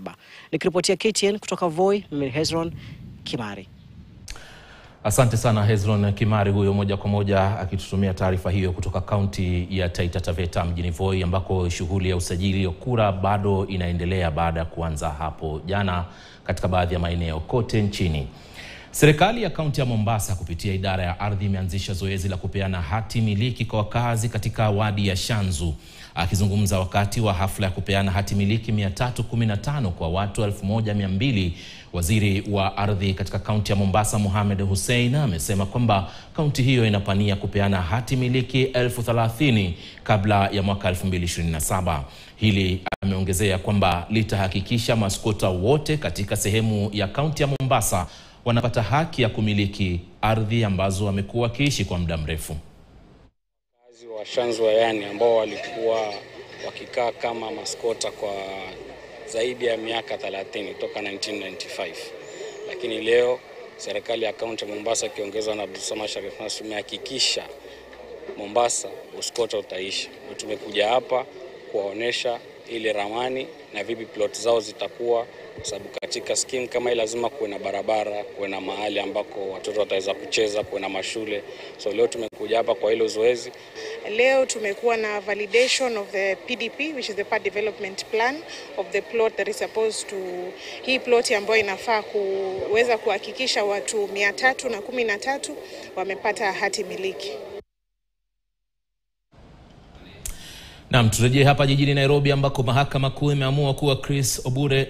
7. Nikiripotia KTN kutoka Voi, mimi Hezron Kimari. Asante sana Hezron Kimari, huyo moja kwa moja akitutumia taarifa hiyo kutoka kaunti ya Taita Taveta mjini Voi, ambako shughuli ya usajili wa kura bado inaendelea baada ya kuanza hapo jana katika baadhi ya maeneo kote nchini. Serikali ya kaunti ya Mombasa kupitia idara ya ardhi imeanzisha zoezi la kupeana hati miliki kwa wakazi katika wadi ya Shanzu. Akizungumza wakati wa hafla ya kupeana hati miliki 315 kwa watu 1200, waziri wa ardhi katika kaunti ya Mombasa Mohamed Hussein amesema kwamba kaunti hiyo inapania kupeana hati miliki 1030 kabla ya mwaka 2027. Hili ameongezea kwamba litahakikisha maskota wote katika sehemu ya kaunti ya Mombasa wanapata haki ya kumiliki ardhi ambazo wamekuwa wakiishi kwa muda mrefu. Wakazi wa Shanzu yani ambao walikuwa wakikaa kama maskota kwa zaidi ya miaka 30 toka 1995. Lakini leo serikali ya kaunti ya Mombasa ikiongezwa na Abdulsama Sharif Nassir imehakikisha Mombasa uskota utaisha. Tumekuja hapa kuwaonesha ile ramani na vipi plot zao zitakuwa, kwa sababu katika scheme kama hii lazima kuwe na barabara, kuwe na mahali ambako watoto wataweza kucheza, kuwe na mashule. So leo tumekuja hapa kwa hilo zoezi. Leo tumekuwa na validation of the PDP, which is the part development plan of the plot that is supposed to, hii plot ambayo inafaa kuweza kuhakikisha watu 313 wamepata hati miliki. Naam, turejee hapa jijini Nairobi ambako mahakama kuu imeamua kuwa Chris Obure